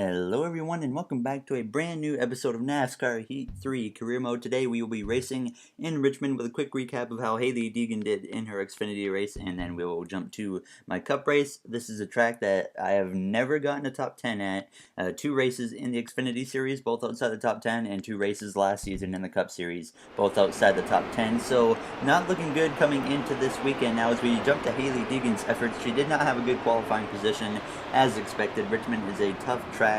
Hello everyone and welcome back to a brand new episode of NASCAR Heat 3 Career Mode. Today we will be racing in Richmond with a quick recap of how Hailie Deegan did in her Xfinity race, and then we will jump to my Cup race. This is a track that I have never gotten a top 10 at. 2 races in the Xfinity series, both outside the top 10, and 2 races last season in the Cup series, both outside the top 10. So not looking good coming into this weekend. Now as we jump to Hailie Deegan's efforts, she did not have a good qualifying position as expected. Richmond is a tough track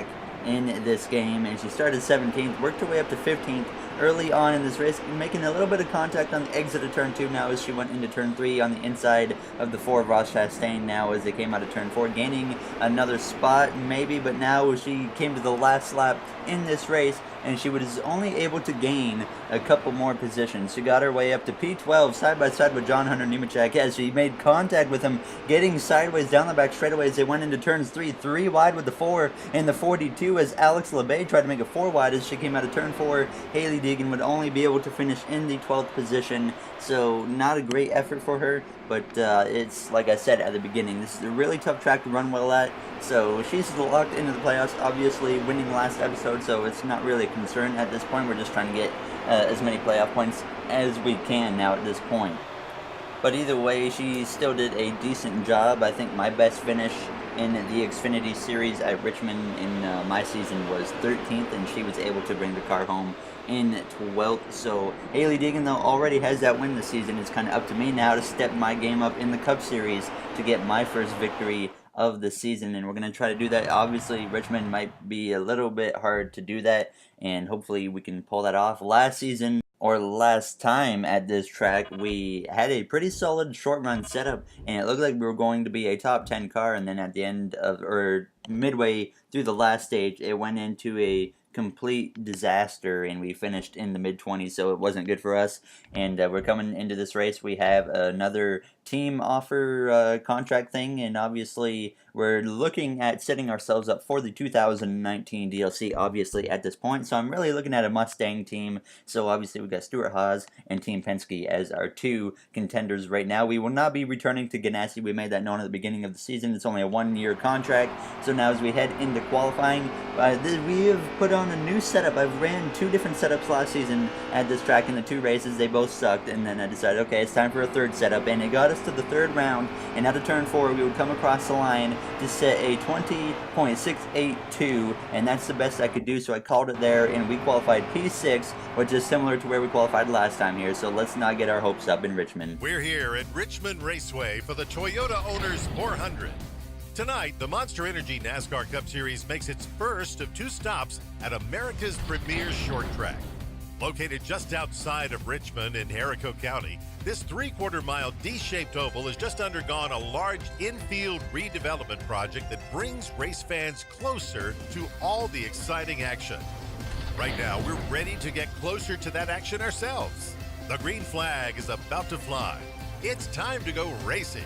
in this game, and she started 17th, worked her way up to 15th early on in this race, making a little bit of contact on the exit of turn 2 now as she went into turn 3 on the inside of the 4 of Ross Chastain now as they came out of turn 4, gaining another spot maybe, but now she came to the last lap in this race and she was only able to gain a couple more positions. She got her way up to P12 side by side with John Hunter Nemechek as she made contact with him, getting sideways down the back straightaway as they went into turns 3 wide with the 4 and the 42 as Alex LeBay tried to make it 4 wide as she came out of turn 4. Hailie Deegan would only be able to finish in the 12th position, so not a great effort for her, but it's like I said at the beginning, this is a really tough track to run well at, so she's locked into the playoffs, obviously winning last episode, so it's not really a concern at this point. We're just trying to get as many playoff points as we can now at this point. But either way, she still did a decent job. I think my best finish in the Xfinity Series at Richmond in my season was 13th, and she was able to bring the car home in 12th. So Hailie Deegan, though, already has that win this season. It's kind of up to me now to step my game up in the Cup Series to get my first victory of the season, and we're going to try to do that. Obviously, Richmond might be a little bit hard to do that, and hopefully we can pull that off. Last season, or last time at this track, we had a pretty solid short run setup, and it looked like we were going to be a top 10 car, and then at the end of, or midway through the last stage, it went into a complete disaster and we finished in the mid-20s, so it wasn't good for us. And we're coming into this race, we have another team offer contract thing, and obviously we're looking at setting ourselves up for the 2019 DLC obviously at this point. So I'm really looking at a Mustang team, so obviously we've got Stuart Haas and Team Penske as our 2 contenders right now. We will not be returning to Ganassi. We made that known at the beginning of the season. It's only a 1-year contract, so now as we head into qualifying, we have put on a new setup. I've ran 2 different setups last season at this track in the 2 races. They both sucked, and then I decided, okay, it's time for a 3rd setup, and it got us to the 3rd round, and out of turn 4 we would come across the line to set a 20.682, and that's the best I could do, so I called it there, and we qualified P6, which is similar to where we qualified last time here, so let's not get our hopes up in Richmond. We're here at Richmond Raceway for the Toyota Owners 400. Tonight, the Monster Energy NASCAR Cup Series makes its first of 2 stops at America's premier short track. Located just outside of Richmond in Henrico County, this 3/4-mile D-shaped oval has just undergone a large infield redevelopment project that brings race fans closer to all the exciting action. Right now, we're ready to get closer to that action ourselves. The green flag is about to fly. It's time to go racing.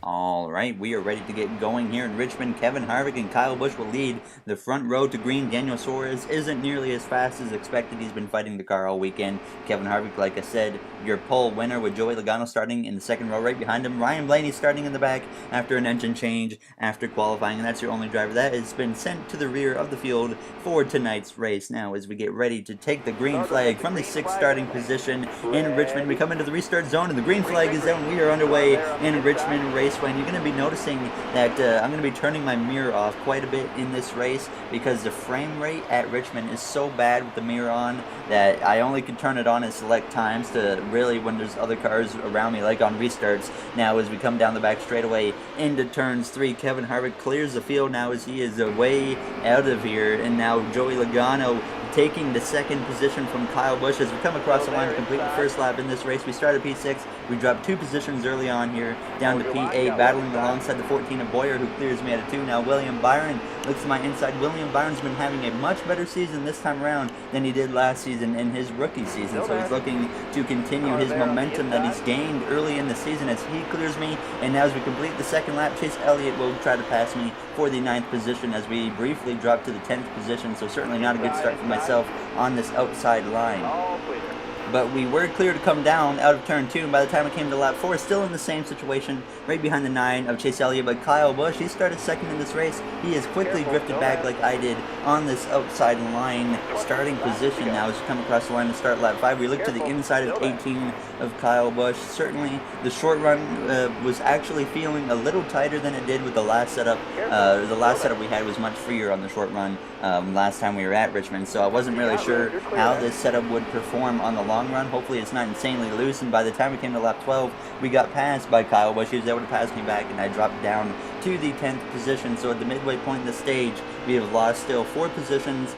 Alright, we are ready to get going here in Richmond. Kevin Harvick and Kyle Busch will lead the front row to green. Daniel Suarez isn't nearly as fast as expected. He's been fighting the car all weekend. Kevin Harvick, like I said, your pole winner with Joey Logano starting in the 2nd row right behind him. Ryan Blaney starting in the back after an engine change after qualifying, and that's your only driver that has been sent to the rear of the field for tonight's race. Now, as we get ready to take the green flag from the 6th starting position in Richmond, we come into the restart zone, and the green flag is out, and we are underway in Richmond Raceway. And you're going to be noticing that I'm going to be turning my mirror off quite a bit in this race because the frame rate at Richmond is so bad with the mirror on that I only can turn it on at select times to really when there's other cars around me, like on restarts. Now as we come down the back straightaway into turns 3, Kevin Harvick clears the field now as he is way out of here, and now Joey Logano taking the 2nd position from Kyle Busch as we come across the line to complete the 1st lap in this race. We started P6, we dropped 2 positions early on here, down to P8, battling alongside the 14 of Boyer, who clears me at a 2. Now William Byron looks to my inside. William Byron's been having a much better season this time around than he did last season in his rookie season, so he's looking to continue his momentum that he's gained early in the season as he clears me. And now as we complete the 2nd lap, Chase Elliott will try to pass me for the 9th position as we briefly drop to the 10th position, so certainly not a good start for myself on this outside line. but we were clear to come down out of turn 2, and by the time it came to lap 4, still in the same situation, right behind the 9 of Chase Elliott. But Kyle Busch, he started second in this race. He has quickly drifted back like I did on this outside line starting position now as we come across the line to start lap 5. We look to the inside of 18 of Kyle Busch. Certainly the short run was actually feeling a little tighter than it did with the last setup. The last setup we had was much freer on the short run last time we were at Richmond, so I wasn't really sure how this setup would perform on the long run. Hopefully it's not insanely loose, and by the time we came to lap 12, we got passed by Kyle Busch. He was able to pass me back, and I dropped down to the 10th position. So at the midway point in the stage, we have lost still 4 positions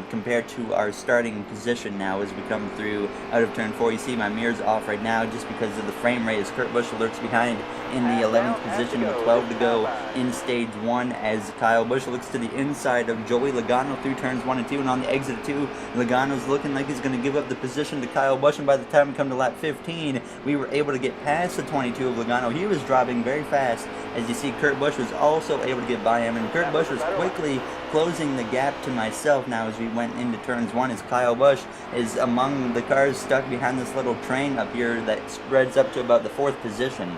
compared to our starting position now as we come through out of turn 4. You see my mirror's off right now just because of the frame rate as Kurt Busch lurks behind in the 11th position with 12 to go in stage 1 as Kyle Busch looks to the inside of Joey Logano through turns 1 and 2, and on the exit of 2, Logano's looking like he's going to give up the position to Kyle Busch, and by the time we come to lap 15, we were able to get past the 22 of Logano. He was dropping very fast. As you see, Kurt Busch was also able to get by him, and Kurt Busch was quickly closing the gap to myself now as we went into turns 1, as Kyle Busch is among the cars stuck behind this little train up here that spreads up to about the 4th position.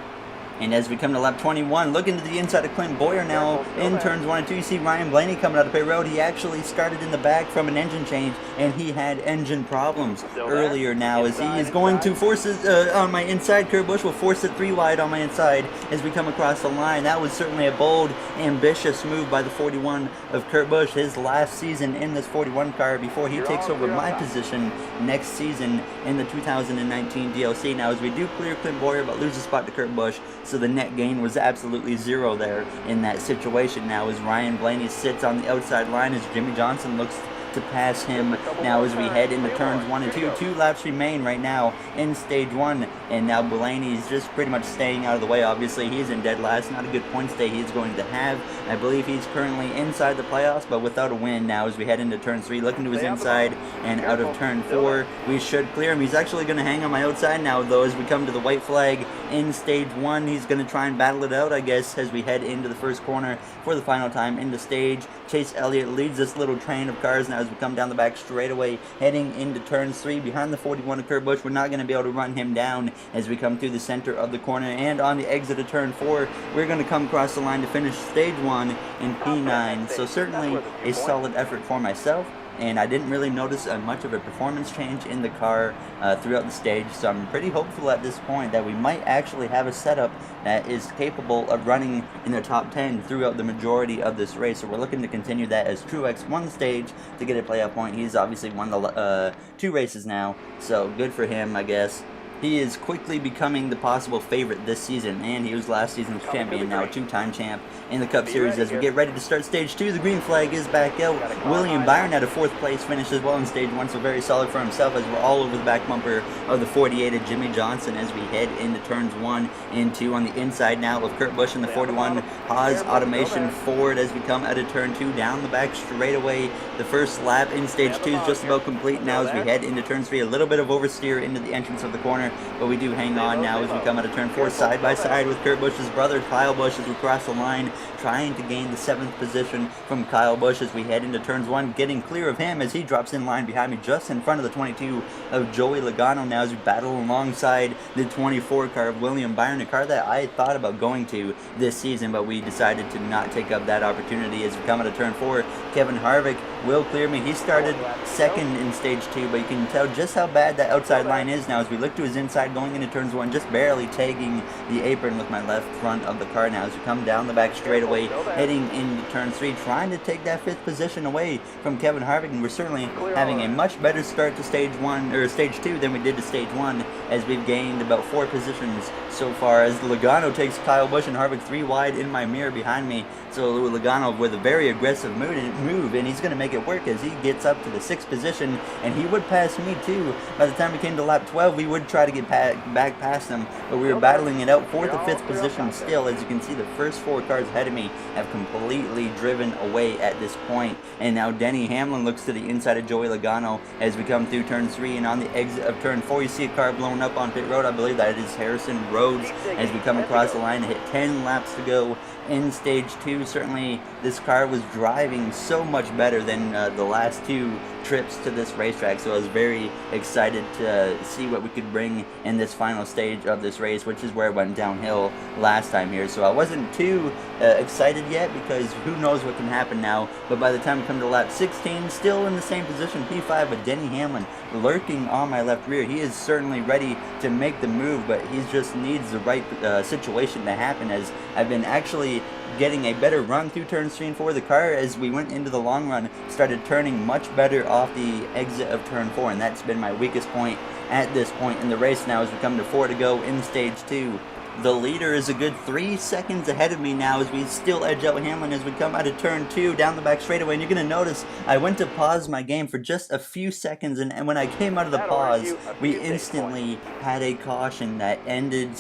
And as we come to lap 21, looking to the inside of Clint Boyer now in turns 1 and 2, you see Ryan Blaney coming out of pit road. He actually started in the back from an engine change, and he had engine problems earlier now as he is going to force it on my inside. Kurt Busch will force it 3 wide on my inside as we come across the line. That was certainly a bold, ambitious move by the 41 of Kurt Busch, his last season in this 41 car before he takes over my position next season in the 2019 DLC. Now as we do clear Clint Boyer but lose a spot to Kurt Busch, so the net gain was absolutely 0 there in that situation. Now as Ryan Blaney sits on the outside line as Jimmy Johnson looks to pass him now as we head into turns 1 and 2. 2 laps remain right now in stage 1, and now Blaney's just pretty much staying out of the way. Obviously he's in dead last, not a good point stay he's going to have. I believe he's currently inside the playoffs but without a win now as we head into turn 3, looking to his inside, and out of turn 4 we should clear him. He's actually going to hang on my outside now though as we come to the white flag in stage 1. He's going to try and battle it out, I guess, as we head into the first corner for the final time in the stage. Chase Elliott leads this little train of cars now as we come down the back straightaway heading into turns 3 behind the 41 of Kurt Busch. We're not going to be able to run him down as we come through the center of the corner, and on the exit of turn 4 we're going to come across the line to finish stage 1 in P9. So certainly a solid effort for myself, and I didn't really notice much of a performance change in the car throughout the stage, so I'm pretty hopeful at this point that we might actually have a setup that is capable of running in the top 10 throughout the majority of this race. So we're looking to continue that as Truex won the stage to get a playoff point. He's obviously won the 2 races now, so good for him, I guess. He is quickly becoming the possible favorite this season, and he was last season's champion, now a 2-time champ in the Cup Series. As we get ready to start stage 2, the green flag is back out. William Byron at a 4th place finish as well in stage 1, so very solid for himself as we're all over the back bumper of the 48 of Jimmy Johnson as we head into turns 1 and 2 on the inside now of Kurt Busch and the 41 Haas Automation Ford as we come out of turn 2 down the back straightaway. The first lap in stage 2 is just about complete now as we head into turn 3. A little bit of oversteer into the entrance of the corner, but we do hang on now as we come out of turn 4 side by side with Kurt Busch's brother Kyle Busch as we cross the line, trying to gain the 7th position from Kyle Busch as we head into turns 1, getting clear of him as he drops in line behind me just in front of the 22 of Joey Logano now as we battle alongside the 24 car of William Byron, a car that I had thought about going to this season, but we decided to not take up that opportunity as we come out of turn 4. Kevin Harvick will clear me. He started second in stage 2, but you can tell just how bad that outside line is now as we look to his inside going into turns 1, just barely tagging the apron with my left front of the car now as we come down the back straightaway heading into turn 3, trying to take that 5th position away from Kevin Harvick, and we're certainly having a much better start to stage 1 or stage 2 than we did to stage 1 as we've gained about 4 positions so far as Logano takes Kyle Busch and Harvick 3 wide in my mirror behind me. So Logano with a very aggressive move, and he's going to make it work as he gets up to the 6th position, and he would pass me too. By the time we came to lap 12, we would try to get back past him, but we were battling it out 4th to 5th position still. As you can see, the first 4 cars ahead of me have completely driven away at this point, and now Denny Hamlin looks to the inside of Joey Logano as we come through turn 3, and on the exit of turn 4 you see a car blown up on pit road. I believe that is Harrison Rhodes as we come across the line to hit 10 laps to go in stage 2. Certainly this car was driving so much better than the last 2 trips to this racetrack, so I was very excited to see what we could bring in this final stage of this race, which is where it went downhill last time here. So I wasn't too excited yet, because who knows what can happen now. But by the time we come to lap 16, still in the same position, P5, with Denny Hamlin lurking on my left rear. He is certainly ready to make the move, but he just needs the right situation to happen, as I've been actually getting a better run through turns 3 and 4. The car, as we went into the long run, started turning much better off the exit of turn 4, and that's been my weakest point at this point in the race now as we come to 4 to go in stage 2. The leader is a good 3 seconds ahead of me now as we still edge out Hamlin as we come out of turn 2 down the back straightaway. And you're going to notice I went to pause my game for just a few seconds, and when I came out of the pause, we instantly had a caution that ended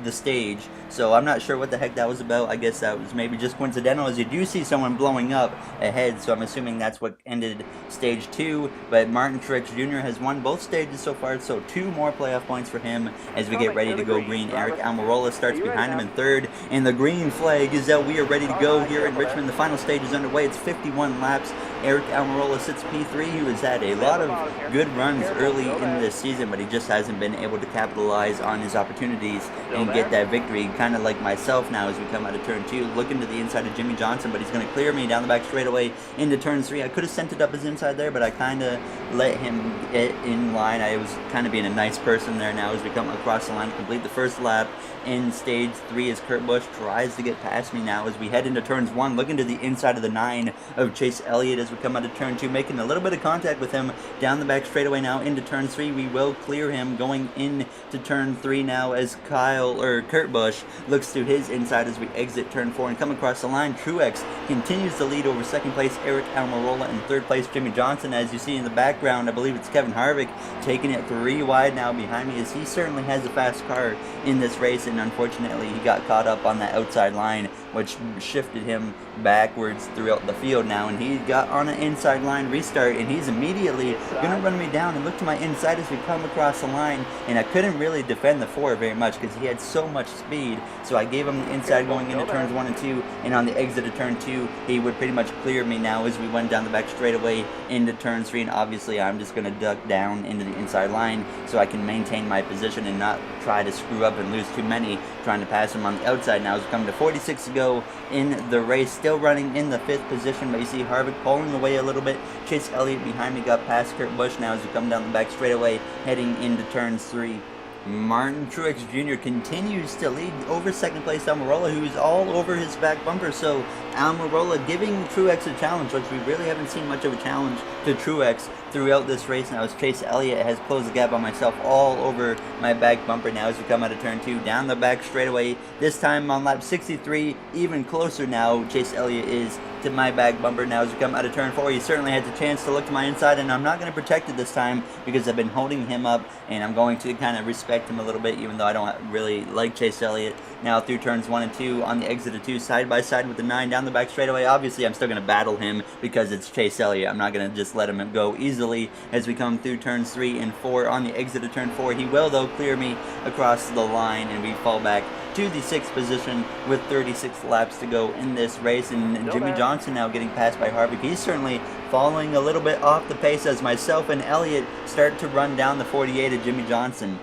the stage. So I'm not sure what the heck that was about. I guess that was maybe just coincidental, as you do see someone blowing up ahead, so I'm assuming that's what ended stage 2. But Martin Truex Jr. has won both stages so far, so 2 more playoff points for him as we get ready to go green. Eric Almirola starts behind him in third, and the green flag is out. We are ready to go here in Richmond. The final stage is underway. It's 51 laps. Eric Almirola sits P3, who has had a lot of good runs early in this season, but he just hasn't been able to capitalize on his opportunities and get that victory, kind of like myself now as we come out of turn 2, looking to the inside of Jimmy Johnson, but he's going to clear me down the back straightaway into turn 3. I could have sent it up his inside there, but I kind of let him get in line. I was kind of being a nice person there now as we come across the line to complete the first lap in stage 3, as Kurt Busch tries to get past me now as we head into turns 1, looking to the inside of the 9 of Chase Elliott as we come out of turn 2, making a little bit of contact with him down the back straightaway now into turn 3. We will clear him going into turn 3 now as Kurt Busch looks to his inside as we exit turn 4 and come across the line. Truex continues to lead over second place Eric Almirola, and third place Jimmy Johnson. As you see in the background, I believe it's Kevin Harvick taking it 3 wide now behind me, as he certainly has a fast car in this race, and unfortunately he got caught up on that outside line, which shifted him backwards throughout the field now, and he got on an inside line restart, and he's immediately gonna run me down. And look to my inside as we come across the line, and I couldn't really defend the 4 very much because he had so much speed, so I gave him the inside going into turns 1 and 2, and on the exit of turn 2 he would pretty much clear me now as we went down the back straightaway into turn 3. And obviously I'm just gonna duck down into the inside line so I can maintain my position and not try to screw up and lose too many trying to pass him on the outside. Now as we come to 46 to go in the race, still running in the 5th position, but you see Harvick pulling away a little bit. Chase Elliott behind me got past Kurt Busch now as we come down the back straightaway heading into turns 3. Martin Truex Jr. continues to lead over second place Almirola, who is all over his back bumper. So Almirola giving Truex a challenge, which we really haven't seen much of a challenge to Truex throughout this race now, as Chase Elliott has closed the gap on myself all over my back bumper now as we come out of turn 2 down the back straightaway. This time on lap 63, even closer now Chase Elliott is to my back bumper now as we come out of turn 4. He certainly has a chance to look to my inside, and I'm not going to protect it this time because I've been holding him up, and I'm going to kind of respect him a little bit, even though I don't really like Chase Elliott. Now through turns 1 and 2 on the exit of 2, side by side with the 9 down the back straightaway. Obviously I'm still going to battle him because it's Chase Elliott. I'm not going to just let him go easily as we come through turns 3 and 4 on the exit of turn 4. He will though clear me across the line, and we fall back to the 6th position with 36 laps to go in this race. And Jimmy Johnson now getting passed by Harvick. He's certainly falling a little bit off the pace as myself and Elliott start to run down the 48 of Jimmy Johnson.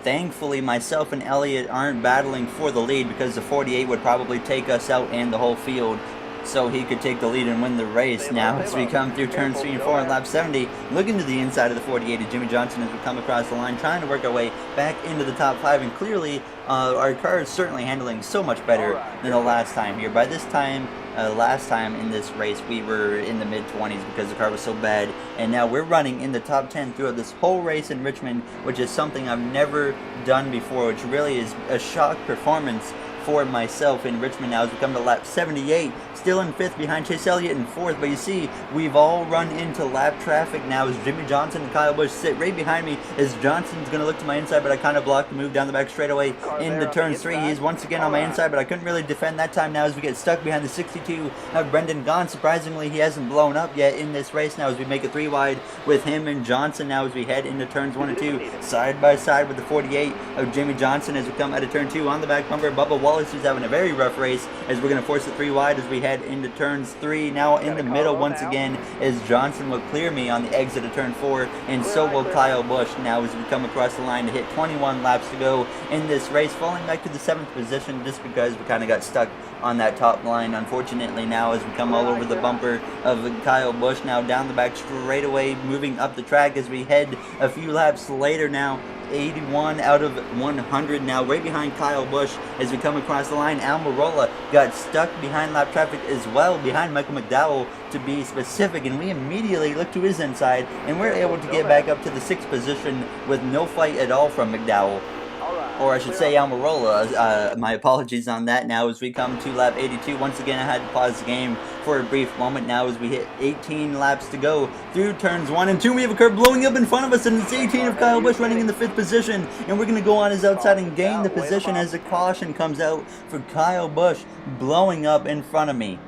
Thankfully, myself and Elliott aren't battling for the lead because the 48 would probably take us out and the whole field, so he could take the lead and win the race. Now as we come through turns 3 and 4 on lap 70, looking to the inside of the 48 of Jimmy Johnson as we come across the line, trying to work our way back into the top 5, and clearly our car is certainly handling so much better than the last time here. By this time, last time in this race, we were in the mid-20s because the car was so bad, and now we're running in the top 10 throughout this whole race in Richmond, which is something I've never done before, which really is a shock performance for myself in Richmond. Now as we come to lap 78, still in 5th behind Chase Elliott in 4th, but you see we've all run into lap traffic now as Jimmy Johnson and Kyle Busch sit right behind me as Johnson's going to look to my inside, but I kind of blocked the move down the back straightaway into turn 3. He's once again on my inside, but I couldn't really defend that time now as we get stuck behind the 62 of Brendan Gaughan. Surprisingly, he hasn't blown up yet in this race now as we make it 3 wide with him and Johnson now as we head into turns 1 and 2, side by side with the 48 of Jimmy Johnson as we come out of turn 2 on the back bumper. Bubba Wallace Wallace, who's having a very rough race, as we're going to force it 3 wide as we head into turns 3. Now in the middle once again, as Johnson will clear me on the exit of turn 4, and so will Kyle Busch now as we come across the line to hit 21 laps to go in this race, falling back to the 7th position just because we kind of got stuck on that top line. Unfortunately, now as we come all over the bumper of Kyle Busch, now down the back straightaway, moving up the track as we head a few laps later now. 81 out of 100 now, right behind Kyle Busch as we come across the line. Almirola got stuck behind lap traffic as well, behind Michael McDowell to be specific, and we immediately look to his inside, and we're able to get back up to the 6th position with no fight at all from McDowell. Or I should say Almirola. My apologies on that now as we come to lap 82. Once again, I had to pause the game for a brief moment now as we hit 18 laps to go through turns 1 and 2. We have a curb blowing up in front of us, and it's 18 of Kyle Busch running in the 5th position. And we're going to go on his outside and gain the position as a caution comes out for Kyle Busch blowing up in front of me.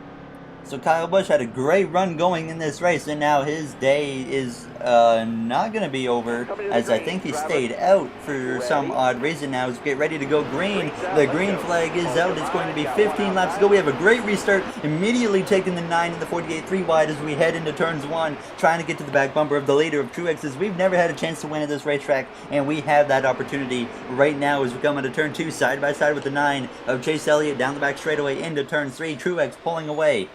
So Kyle Busch had a great run going in this race, and now his day is not going to be over, as I think he stayed out for some odd reason. Now as we get ready to go green, the green flag is out. It's going to be 15 laps to go. We have a great restart, immediately taking the 9 and the 48 3 wide as we head into turns 1, trying to get to the back bumper of the leader of Truex's. We've never had a chance to win at this racetrack, and we have that opportunity right now as we come into turn 2, side by side with the 9 of Chase Elliott down the back straightaway into turn 3. Truex pulling away.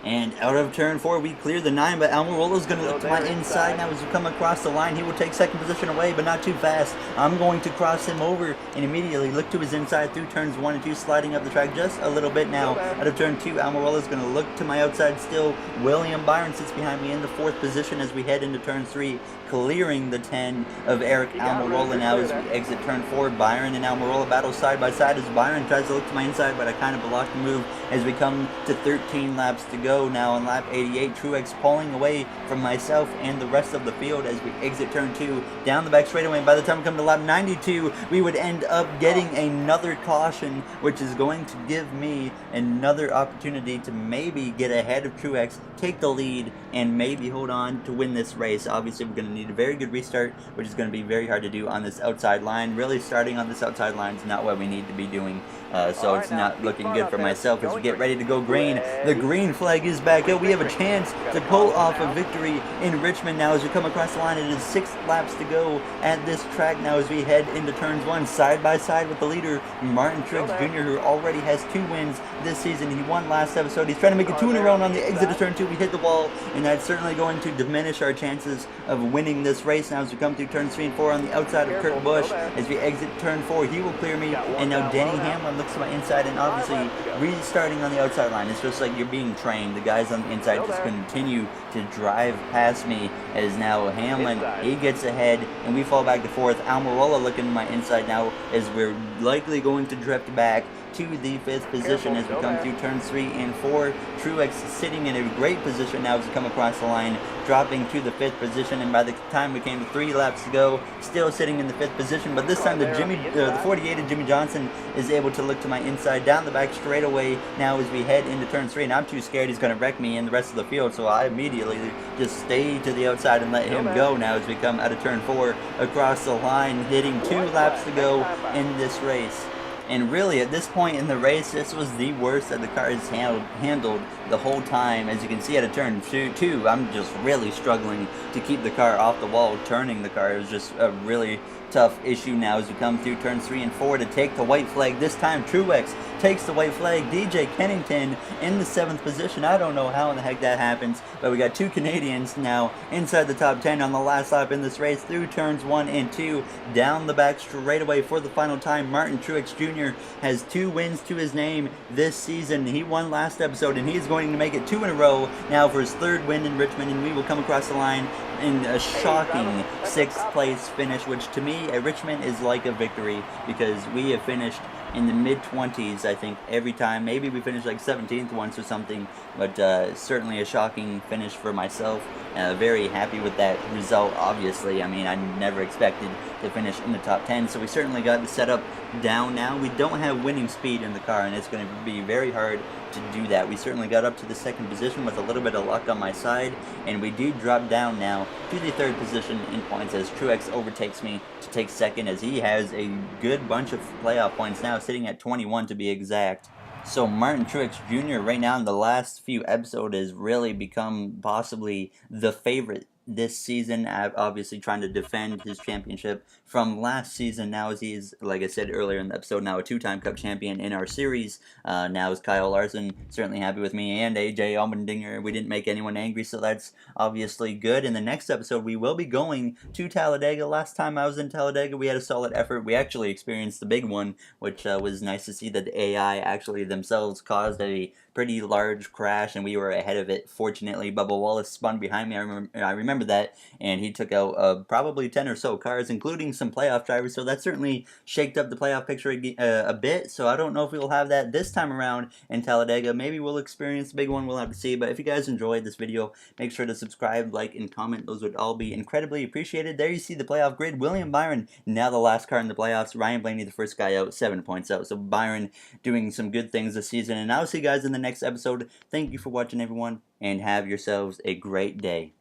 And out of turn 4, we clear the 9, but Almirola's going to look to my inside now as we come across the line. He will take 2nd position away, but not too fast. I'm going to cross him over and immediately look to his inside through turns 1 and 2, sliding up the track just a little bit now. Out of turn 2, Almirola's going to look to my outside still. William Byron sits behind me in the 4th position as we head into turn 3, clearing the 10 of Eric Almirola now as we exit turn 4. Byron and Almirola battle side by side as Byron tries to look to my inside, but I kind of blocked the move as we come to 13 laps to go now on lap 88. Truex pulling away from myself and the rest of the field as we exit turn 2 down the back straightaway, and by the time we come to lap 92, we would end up getting another caution, which is going to give me another opportunity to maybe get ahead of Truex, take the lead, and maybe hold on to win this race. Obviously, we're going to need a very good restart, which is going to be very hard to do on this outside line. Really, starting on this outside line is not what we need to be doing, so it's not looking good for myself as we get ready to go green. The green flag is back out. We have a chance to pull off a victory in Richmond now as we come across the line. It is 6 laps to go at this track now as we head into turns 1, side by side with the leader, Martin Truex Jr., who already has 2 wins this season. He won last episode. He's trying to make it 2 in a row, and on the exit of turn 2, we hit the wall, and that's certainly going to diminish our chances of winning this race now as we come through turns 3 and 4 on the outside of Kurt Busch. As we exit turn 4, he will clear me, and now Denny Hamlin looks to my inside, and obviously restarting on the outside line. It's just like you're being trained. The guys on the inside just continue to drive past me as now Hamlin, he gets ahead, and we fall back to 4th. Almirola looking to my inside now as we're likely going to drift back to the 5th position as we come through turns 3 and 4. Truex sitting in a great position now as we come across the line, dropping to the 5th position, and by the time we came to 3 laps to go, still sitting in the 5th position, but this time the 48 of Jimmy Johnson is able to look to my inside down the back straightaway now as we head into turn 3, and I'm too scared he's going to wreck me in the rest of the field, so I immediately just stay to the outside and let him go now as we come out of turn 4 across the line, hitting 2 laps to go in this race. And really, at this point in the race, this was the worst that the car has handled the whole time. As you can see, at a turn 2, I'm just really struggling to keep the car off the wall, turning the car. It was just a really tough issue now as we come through turns 3 and 4 to take the white flag. This time, Truex takes the white flag. DJ Kennington in the 7th position. I don't know how in the heck that happens, but we got 2 Canadians now inside the top 10 on the last lap in this race through turns 1 and 2. Down the back straightaway for the final time, Martin Truex Jr. has 2 wins to his name this season. He won last episode, and he's going to make it 2 in a row now for his 3rd win in Richmond, and we will come across the line in a shocking 6th place finish, which to me at Richmond is like a victory because we have finished in the mid-20s, I think, every time. Maybe we finished like 17th once or something, but certainly a shocking finish for myself. Very happy with that result, obviously. I mean, I never expected to finish in the top 10, so we certainly got the setup down now. We don't have winning speed in the car, and it's going to be very hard to do that. We certainly got up to the second position with a little bit of luck on my side, and we do drop down now to the third position in points as Truex overtakes me to take second, as he has a good bunch of playoff points now, sitting at 21 to be exact. So Martin Truex Jr. right now in the last few episodes has really become possibly the favorite this season, obviously trying to defend his championship from last season. Now, as he's, like I said earlier in the episode, now a two-time Cup champion in our series. Now is Kyle Larson, certainly happy with me, and AJ Allmendinger. We didn't make anyone angry, so that's obviously good. In the next episode, we will be going to Talladega. Last time I was in Talladega, we had a solid effort. We actually experienced the big one, which was nice to see that the AI actually themselves caused a pretty large crash, and we were ahead of it. Fortunately, Bubba Wallace spun behind me. I remember that, and he took out probably 10 or so cars, including some playoff drivers, so that certainly shaked up the playoff picture a bit. So I don't know if we'll have that this time around in Talladega. Maybe we'll experience the big one. We'll have to see. But if you guys enjoyed this video, make sure to subscribe, like, and comment. Those would all be incredibly appreciated. There you see the playoff grid. William Byron, now the last car in the playoffs. Ryan Blaney, the first guy out, 7 points out. So Byron doing some good things this season. And I'll see you guys in the next episode. Thank you for watching, everyone, and have yourselves a great day.